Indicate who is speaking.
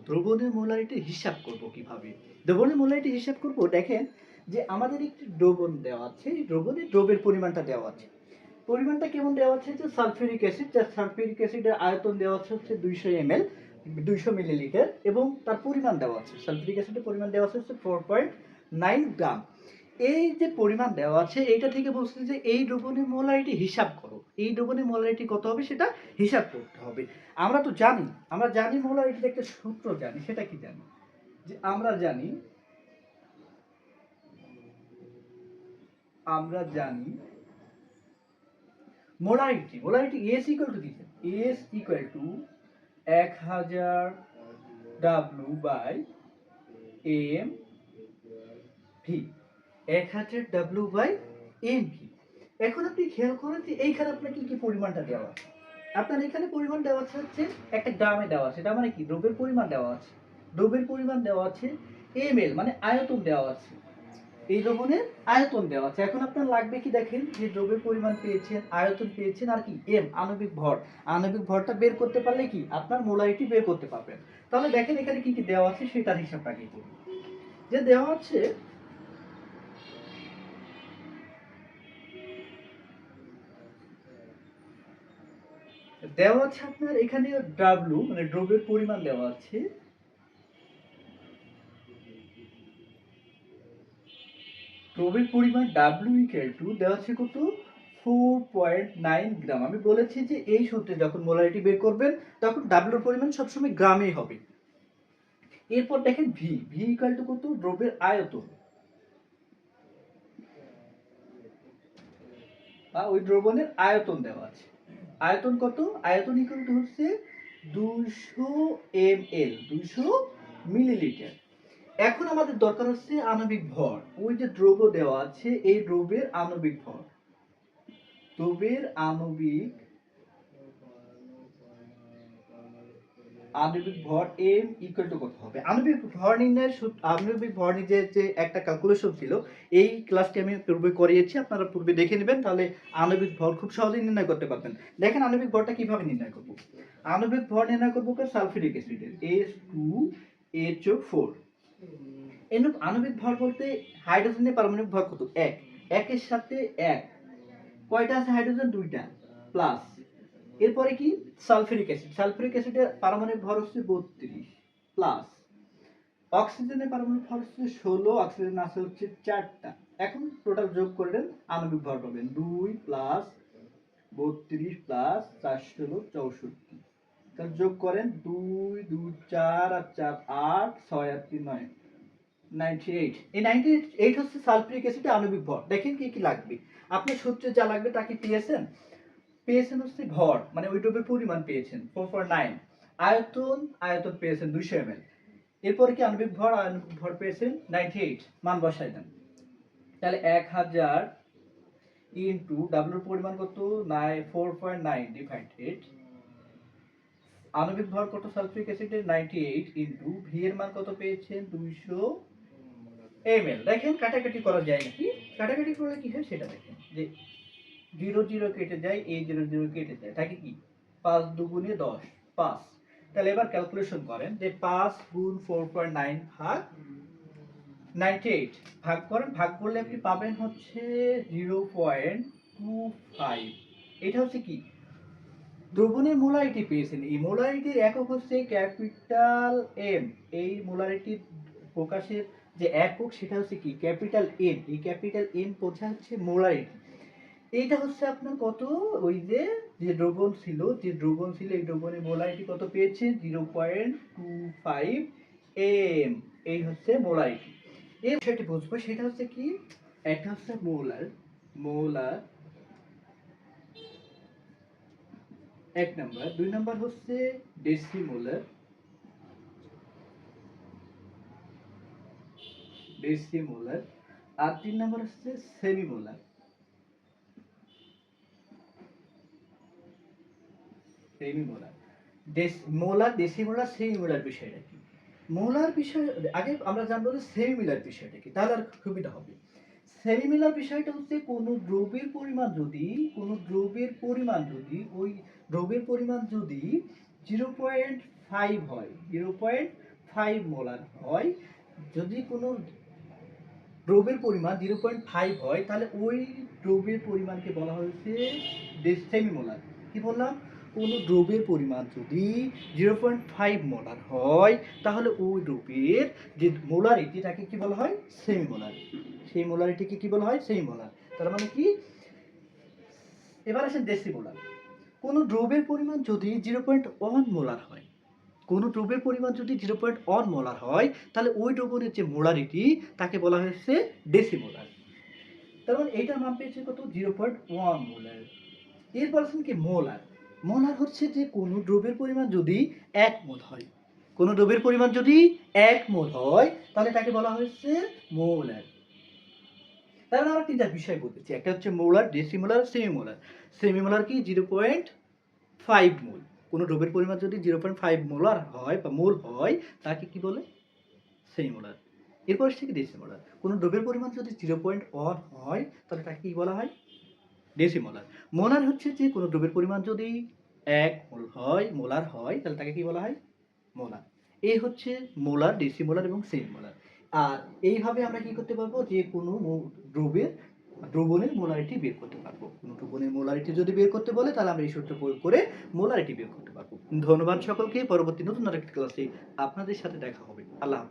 Speaker 1: দ্রবণের মোলারিটি হিসাব করব কিভাবে? দ্রবণের মোলারিটি হিসাব করব, দেখেন যে আমাদের একটি দ্রবণ দেওয়া আছে, এই দ্রবণে দ্রবের পরিমাণটা দেওয়া আছে। পরিমাণটা কেমন দেওয়া আছে, যে সালফিউরিক অ্যাসিড, যার সালফিউরিক অ্যাসিডের আয়তন দেওয়া আছে হচ্ছে 200 ml, 200 মিলিলিটার, এবং তার পরিমাণ দেওয়া আছে, সালফিউরিক অ্যাসিডের পরিমাণ দেওয়া আছে হচ্ছে 4.9 গ্রাম। এই যে পরিমাণ দেওয়া আছে, এইটা থেকে বলছে যে এই দ্রবণের মোলারিটি হিসাব করো। এই দ্রবণের মোলারিটি কত হবে সেটা হিসাব করতে হবে। আমরা জানি মোলারিটির একটা সূত্র জানি, সেটা কি জানি, যে আমরা জানি মোলারিটি S ইকুয়াল টু কি, S equal to 1000 W by M V, 1000 W by M V. এখন আপনি খেয়াল করেন যে এইখানে আপনার কি কি পরিমাণটা দেওয়া আছে। আপনার এখানে পরিমাণ দেওয়া আছে হচ্ছে একটা গ্রামে দেওয়া আছে, এটা মানে কি দ্রব্যের পরিমাণ দেওয়া আছে। দ্রব্যের পরিমাণ দেওয়া আছে ml, মানে আয়তন দেওয়া আছে। এই দ্রবণের আয়তন দেওয়া আছে। এখন আপনার লাগবে কি, দেখেন যে দ্রব্যের পরিমাণ পেয়েছেন, আয়তন পেয়েছেন, আর কি m আণবিক ভর। আণবিক ভরটা বের করতে পারলে কি আপনার মোলারিটি বের করতে পারবেন। তাহলে দেখেন এখানে কি কি দেওয়া আছে সেটার হিসাবটা কি করব। যে দেওয়া আছে আপনার এখানে W, মানে দ্রব্যের পরিমাণ দেওয়া আছে। দ্রব্যের পরিমাণ W ইকুয়াল টু দেওয়া আছে কত, 4.9 গ্রাম। আমি বলেছি যে এই সূত্রে যখন মোলারিটি বের করবেন তখন W এর পরিমাণ সবসময় গ্রামেই হবে। এরপর দেখেন ভি ইকুয়াল টু কত, দ্রব্যের আয়তন, বা ওই দ্রবণের আয়তন দেওয়া আছে। আয়তন কত, আয়তন ইকুয়াল টু হচ্ছে 200 ml, 200 মিলিলিটার। এখন আমাদের দরকার হচ্ছে আণবিক ভর। ওই যে দ্রব্য দেওয়া আছে, এই দ্রব্যের আণবিক ভর, দ্রব্যের আণবিক ভর m ইকুয়াল টু কত হবে। আণবিক ভর নির্ণয়ের যে একটা ক্যালকুলেশন ছিল, এই ক্লাসটি আমি পূর্বে করিয়েছি, আপনারা পূর্বে দেখে নেবেন, তাহলে আণবিক ভর খুব সহজেই নির্ণয় করতে পারবেন। দেখেন আণবিক ভরটা কিভাবে নির্ণয় করব। আণবিক ভর নির্ণয় করব সালফিউরিক অ্যাসিডের S2H4। আণবিক ভর বলতে হাইড্রোজেনের পারমাণবিক ভর কত, 1, একের সাথে 1, কয়টা আছে হাইড্রোজেন, 2টা, প্লাস এরপরে কি সালফিউরিক অ্যাসিডের পারমাণবিক ভর হচ্ছে 32, প্লাস অক্সিজেনের পারমাণবিক ভর হচ্ছে 16, অক্সিজেন আছে হচ্ছে 4টা। এখন টোটাল যোগ করলেন আণবিক ভর পাবেন 2 প্লাস 32 প্লাস 4 16 64। তাহলে যোগ করেন 2 2 4 আর 4 8, 6 আর 3 9, 98। এই 98 হচ্ছে সালফিউরিক অ্যাসিডের আণবিক ভর। দেখেন কি কি লাগবে, আপনার সূত্রে যা লাগবে তা কি পেয়েছেন হচ্ছে ভর, মানে ওই দ্রব্যের পরিমাণ পেয়েছেন 4.9, আয়তন পেয়েছেন 200 ml। এরপরে কি আণবিক ভর পেয়েছেন 98, মান বসাই দেন। তাহলে 1000 ইনটু W এর পরিমাণ কত, 4.9 ডিভাইডেড আণবিক ভর কত সালফিউরিক অ্যাসিডের 98 ইনটু ভি এর মান কত পেয়েছেন 200 ml। দেখেন কাটাকাটি করা যায় নাকি, কাটাকাটি করলে কি হয় সেটা দেখেন, যে 0 0 কেটে যায়, এই 0 0 কেটে যায়, থাকে কি 5 দুগুণে 10, 5। তাহলে এবার ক্যালকুলেশন করেন যে 5 গুণ 4.9 ভাগ 98, ভাগ করেন, ভাগ করলে আপনি পাবেন হচ্ছে 0.25। এটা হচ্ছে কি দ্রবণের মোলারিটি পেয়েছেন। এই মোলারিটির একক হচ্ছে ক্যাপিটাল এম। এই মোলারিটির প্রকাশের যে একক সেটা হচ্ছে কি ক্যাপিটাল এম। এই ক্যাপিটাল এম বোঝা হচ্ছে মোলারিটি। এইটা হচ্ছে আপনার কত, ওই যে দ্রবণ ছিল, এই দ্রবণের মোলারিটি কত পেয়েছে 0.25 এম। এই হচ্ছে মোলারিটি। এই বিষয়টি বুঝবো, সেটা হচ্ছে কি, একটা হচ্ছে মোলার এক নাম্বার, 2 নাম্বার হচ্ছে ডেসিমোলার, আর 3 নাম্বার হচ্ছে সেমিমোলার। ডেসিমোলার, সেমিমোলার বিষয়টা কি, মোলার বিষয় আগে আমরা জানবো যে সেমিমোলার বিষয়টা কি, তাহলে আর সুবিধা হবে। সেমিমোলার বিষয়টা হচ্ছে কোন দ্রব্যের পরিমাণ যদি ওই দ্রব্যের পরিমাণ যদি 0.5 হয়, 0.5 মোলার হয়, যদি কোনো দ্রব্যের পরিমাণ 0.5 হয় তাহলে ওই দ্রব্যের পরিমাণকে বলা হয়েছে সেমিমোলার। কি বললাম? কোনো দ্রব্যের পরিমাণ যদি 0.5 মোলার হয় তাহলে ওই দ্রব্যের যে মোলারিটি তাকে কি বলা হয়? সেমিমোলার। সেই মোলারিটিকে কি বলা হয়? সেমিমোলার। তার মানে কি? এবার আসেন ডেসিমোলার। কোনো দ্রব্যের পরিমাণ যদি 0.1 মোলার হয়, কোনো দ্রব্যের পরিমাণ যদি 0.1 মোলার হয় তাহলে ওই দ্রবণের যে মোলারিটি তাকে বলা হয়েছে ডেসিমোলার। তার মানে এইটার মান পেয়েছে কত? 0.1 মোলার। এরপর আছেন কি মোলার। মোলার হচ্ছে যে কোনো দ্রব্যের পরিমাণ যদি 1 মোল হয়, কোনো দ্রব্যের পরিমাণ যদি 1 মোল হয় তাহলে তাকে বলা হয়েছে মোলার। তাহলে আমরা তিনটা বিষয় বলতেছি, একটা হচ্ছে মোলার, ডেসিমোলার, সেমিমোলার। সেমিমোলার কি? 0.5 মোল। কোনো দ্রব্যের পরিমাণ যদি 0.5 মোলার হয় বা মোল হয় তাকে কি বলে? সেমিমোলার। এরপর আসছে কি ডেসিমোলার। কোনো দ্রব্যের পরিমাণ যদি 0.1 হয় তাহলে তাকে কি বলা হয়? ডেসিমোলার। মোলার হচ্ছে যে কোনো দ্রব্যের পরিমাণ যদি 1 মোল হয়, মোলার হয় তাহলে তাকে কি বলা হয়? মোলার। এই হচ্ছে মোলার, ডেসিমোলার এবং সেমিমোলার। আর এইভাবে আমরা কি করতে পারবো? যে কোনো দ্রবণের মোলারিটি বের করতে পারবো। কোনো দ্রবণের মোলারিটি যদি বের করতে বলে তাহলে আমরা এই সূত্র প্রয়োগ করে মোলারিটি বের করতে পারবো। ধন্যবাদ সকলকে। পরবর্তী নতুন আরেকটি ক্লাসে আপনাদের সাথে দেখা হবে। আল্লাহ হাফেজ।